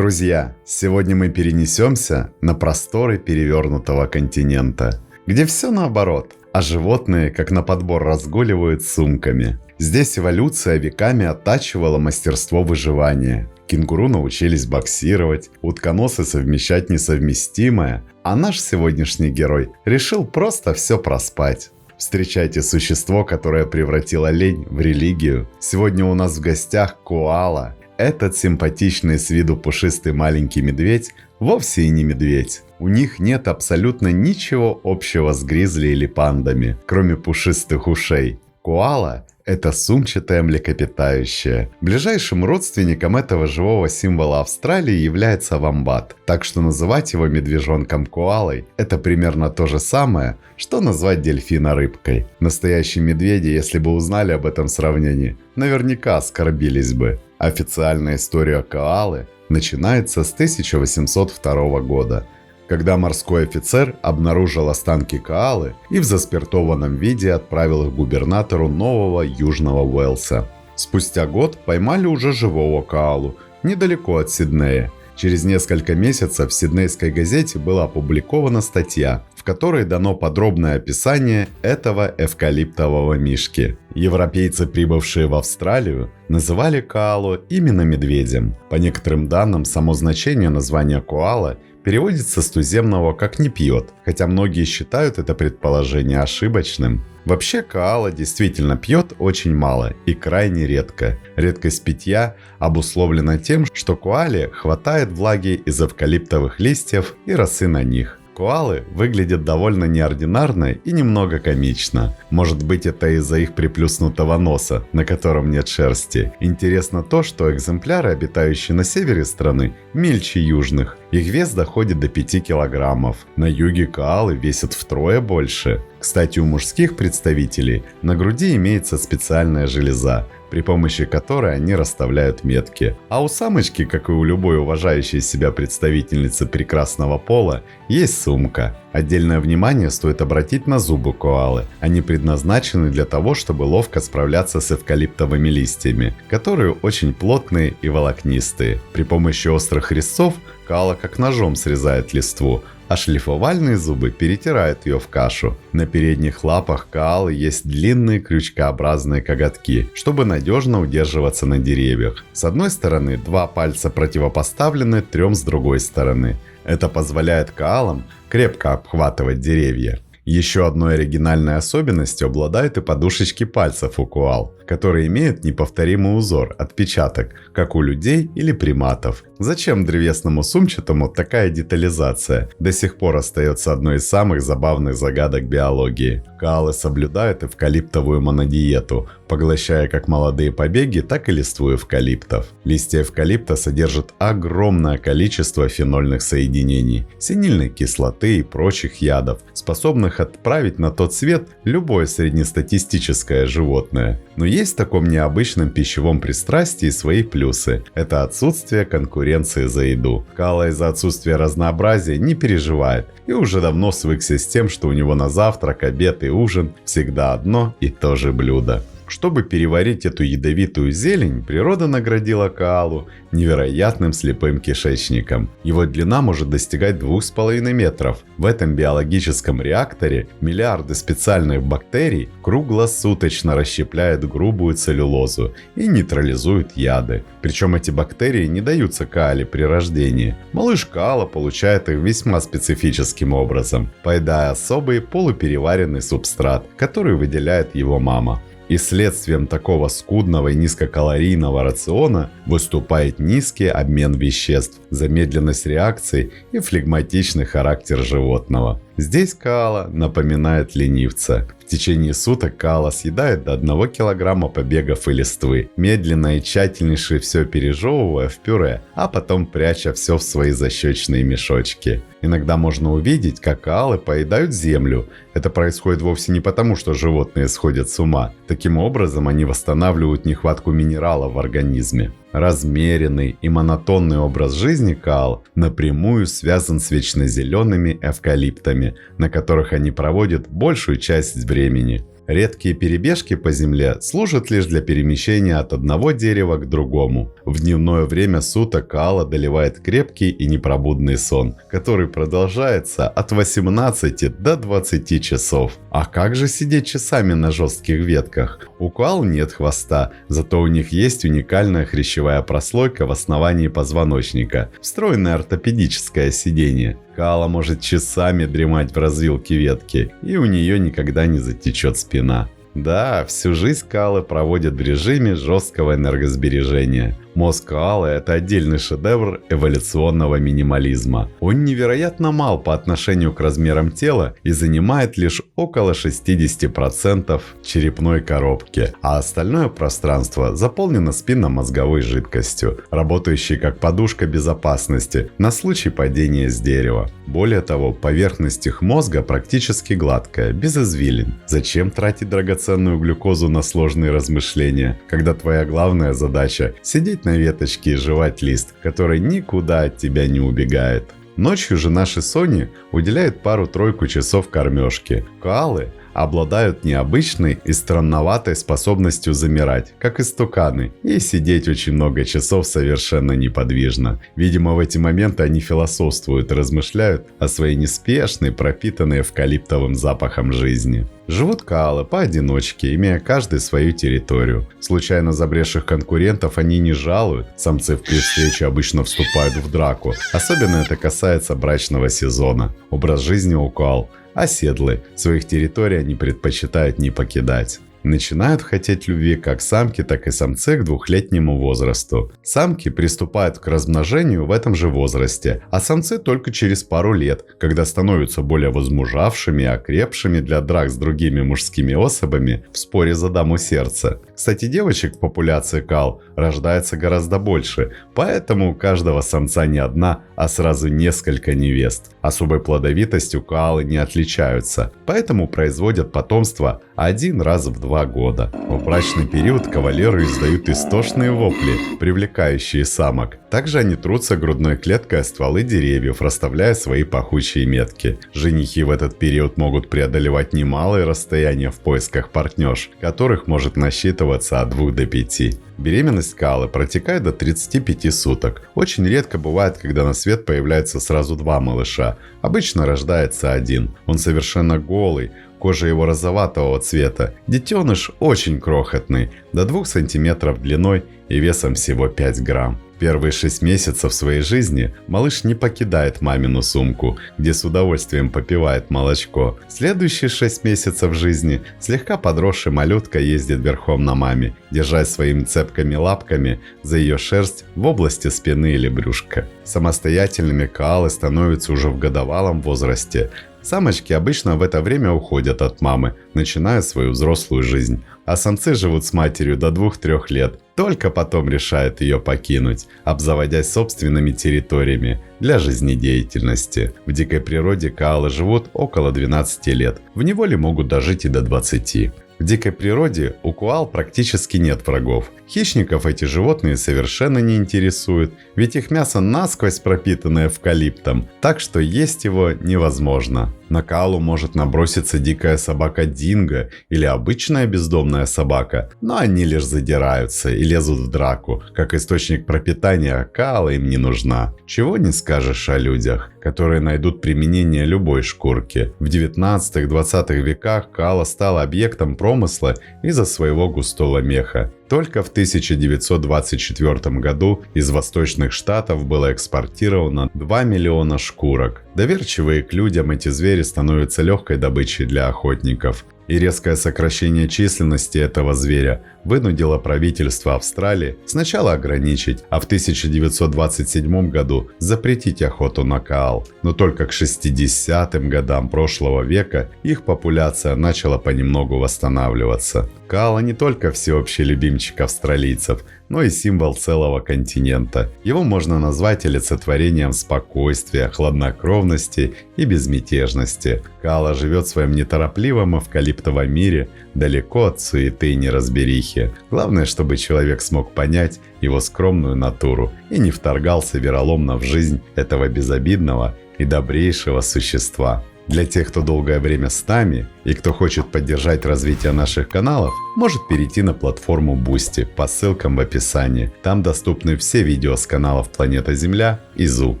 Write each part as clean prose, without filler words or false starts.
Друзья, сегодня мы перенесемся на просторы перевернутого континента, где все наоборот, а животные как на подбор разгуливают с сумками. Здесь эволюция веками оттачивала мастерство выживания. Кенгуру научились боксировать, утконосы совмещать несовместимое, а наш сегодняшний герой решил просто все проспать. Встречайте существо, которое превратило лень в религию. Сегодня у нас в гостях коала. Этот симпатичный с виду пушистый маленький медведь вовсе и не медведь. У них нет абсолютно ничего общего с гризли или пандами, кроме пушистых ушей. Коала – это сумчатое млекопитающее. Ближайшим родственником этого живого символа Австралии является вомбат, так что называть его медвежонком-коалой – это примерно то же самое, что назвать дельфина рыбкой. Настоящие медведи, если бы узнали об этом сравнении, наверняка оскорбились бы. Официальная история коалы начинается с 1802 года, когда морской офицер обнаружил останки коалы и в заспиртованном виде отправил их губернатору Нового Южного Уэльса. Спустя год поймали уже живого коалу, недалеко от Сиднея. Через несколько месяцев в Сиднейской газете была опубликована статья, в которой дано подробное описание этого эвкалиптового мишки. Европейцы, прибывшие в Австралию, называли коалу именно медведем. По некоторым данным, само значение названия коала переводится с туземного как «не пьет», хотя многие считают это предположение ошибочным. Вообще коала действительно пьет очень мало и крайне редко. Редкость питья обусловлена тем, что коале хватает влаги из эвкалиптовых листьев и росы на них. Коалы выглядят довольно неординарно и немного комично. Может быть, это из-за их приплюснутого носа, на котором нет шерсти. Интересно то, что экземпляры, обитающие на севере страны, мельче южных. Их вес доходит до 5 килограммов. На юге коалы весят втрое больше. Кстати, у мужских представителей на груди имеется специальная железа, при помощи которой они расставляют метки. А у самочки, как и у любой уважающей себя представительницы прекрасного пола, есть сумка. Отдельное внимание стоит обратить на зубы коалы. Они предназначены для того, чтобы ловко справляться с эвкалиптовыми листьями, которые очень плотные и волокнистые. При помощи острых резцов коала как ножом срезает листву, а шлифовальные зубы перетирают ее в кашу. На передних лапах коалы есть длинные крючкообразные коготки, чтобы надежно удерживаться на деревьях. С одной стороны 2 пальца противопоставлены 3 с другой стороны. Это позволяет коалам крепко обхватывать деревья. Еще одной оригинальной особенностью обладают и подушечки пальцев у коал, которые имеют неповторимый узор, отпечаток, как у людей или приматов. Зачем древесному сумчатому такая детализация? До сих пор остается одной из самых забавных загадок биологии. Коалы соблюдают эвкалиптовую монодиету, поглощая как молодые побеги, так и листву эвкалиптов. Листья эвкалипта содержат огромное количество фенольных соединений, синильной кислоты и прочих ядов, способных отправить на тот свет любое среднестатистическое животное. Но есть в таком необычном пищевом пристрастии свои плюсы. Это отсутствие конкуренции за еду. Коала из-за отсутствия разнообразия не переживает и уже давно свыкся с тем, что у него на завтрак, обед и ужин всегда одно и то же блюдо. Чтобы переварить эту ядовитую зелень, природа наградила коалу невероятным слепым кишечником. Его длина может достигать 2,5 метров. В этом биологическом реакторе миллиарды специальных бактерий круглосуточно расщепляют грубую целлюлозу и нейтрализуют яды. Причем эти бактерии не даются коале при рождении. Малыш коала получает их весьма специфическим образом, поедая особый полупереваренный субстрат, который выделяет его мама. И следствием такого скудного и низкокалорийного рациона выступает низкий обмен веществ, замедленность реакций и флегматичный характер животного. Здесь коала напоминает ленивца. В течение суток коала съедает до 1 килограмма побегов и листвы, медленно и тщательнейше все пережевывая в пюре, а потом пряча все в свои защечные мешочки. Иногда можно увидеть, как коалы поедают землю. Это происходит вовсе не потому, что животные сходят с ума. Таким образом, они восстанавливают нехватку минералов в организме. Размеренный и монотонный образ жизни коал напрямую связан с вечнозелеными эвкалиптами, на которых они проводят большую часть времени. Редкие перебежки по земле служат лишь для перемещения от одного дерева к другому. В дневное время суток коала одолевает крепкий и непробудный сон, который продолжается от 18 до 20 часов. А как же сидеть часами на жестких ветках? У коал нет хвоста, зато у них есть уникальная хрящевая прослойка в основании позвоночника, встроенное ортопедическое сиденье. Коала может часами дремать в развилке ветки, и у нее никогда не затечет спина. Да, всю жизнь коалы проводят в режиме жесткого энергосбережения. Мозг коалы – это отдельный шедевр эволюционного минимализма. Он невероятно мал по отношению к размерам тела и занимает лишь около 60% черепной коробки, а остальное пространство заполнено спинномозговой жидкостью, работающей как подушка безопасности на случай падения с дерева. Более того, поверхность их мозга практически гладкая, без извилин. Зачем тратить драгоценную глюкозу на сложные размышления, когда твоя главная задача – сидеть на веточке и жевать лист, который никуда от тебя не убегает? Ночью же наши Сони уделяют пару-тройку часов кормежке. Коалы обладают необычной и странноватой способностью замирать, как истуканы, и сидеть очень много часов совершенно неподвижно. Видимо, в эти моменты они философствуют и размышляют о своей неспешной, пропитанной эвкалиптовым запахом жизни. Живут коалы поодиночке, имея каждый свою территорию. Случайно забредших конкурентов они не жалуют, самцы при встрече обычно вступают в драку. Особенно это касается брачного сезона. Образ жизни у коал оседлый, своих территорий они предпочитают не покидать. Начинают хотеть любви как самки, так и самцы к двухлетнему возрасту. Самки приступают к размножению в этом же возрасте, а самцы только через пару лет, когда становятся более возмужавшими и окрепшими для драк с другими мужскими особями в споре за даму сердца. Кстати, девочек в популяции коал рождается гораздо больше, поэтому у каждого самца не одна, а сразу несколько невест. Особой плодовитостью коалы не отличаются, поэтому производят потомство один раз в 2 года. В брачный период кавалеры издают истошные вопли, привлекающие самок. Также они трутся грудной клеткой о стволы деревьев, расставляя свои пахучие метки. Женихи в этот период могут преодолевать немалые расстояния в поисках партнерш, которых может насчитываться от 2 до 5. Беременность коалы протекает до 35 суток. Очень редко бывает, когда на свет появляется сразу 2 малыша. Обычно рождается один. Он совершенно голый, кожа его розоватого цвета. Детеныш очень крохотный, до 2 сантиметров длиной и весом всего 5 грамм. Первые 6 месяцев своей жизни малыш не покидает мамину сумку, где с удовольствием попивает молочко. Следующие 6 месяцев жизни слегка подросший малютка ездит верхом на маме, держась своими цепкими лапками за ее шерсть в области спины или брюшка. Самостоятельными коалы становятся уже в годовалом возрасте. Самочки обычно в это время уходят от мамы, начиная свою взрослую жизнь, а самцы живут с матерью до 2-3 лет, только потом решают ее покинуть, обзаводясь собственными территориями для жизнедеятельности. В дикой природе коалы живут около 12 лет, в неволе могут дожить и до 20. В дикой природе у коал практически нет врагов. Хищников эти животные совершенно не интересуют, ведь их мясо насквозь пропитано эвкалиптом, так что есть его невозможно. На коалу может наброситься дикая собака динго или обычная бездомная собака, но они лишь задираются и лезут в драку. Как источник пропитания коала им не нужна. Чего не скажешь о людях, которые найдут применение любой шкурке. В 19-20 веках коала стала объектом промысла из-за своего густого меха. Только в 1924 году из восточных штатов было экспортировано 2 миллиона шкурок. Доверчивые к людям эти звери становятся легкой добычей для охотников. И резкое сокращение численности этого зверя вынудило правительство Австралии сначала ограничить, а в 1927 году запретить охоту на коал. Но только к 60-м годам прошлого века их популяция начала понемногу восстанавливаться. Коала не только всеобщий любимчик австралийцев, но и символ целого континента. Его можно назвать олицетворением спокойствия, хладнокровности и безмятежности. Коала живет в своем неторопливом эвкалиптовом мире, далеко от суеты и неразберихи. Главное, чтобы человек смог понять его скромную натуру и не вторгался вероломно в жизнь этого безобидного и добрейшего существа. Для тех, кто долгое время с нами и кто хочет поддержать развитие наших каналов, может перейти на платформу Boosty по ссылкам в описании. Там доступны все видео с каналов Планета Земля и ЗУ,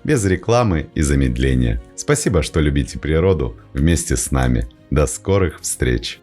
без рекламы и замедления. Спасибо, что любите природу вместе с нами. До скорых встреч!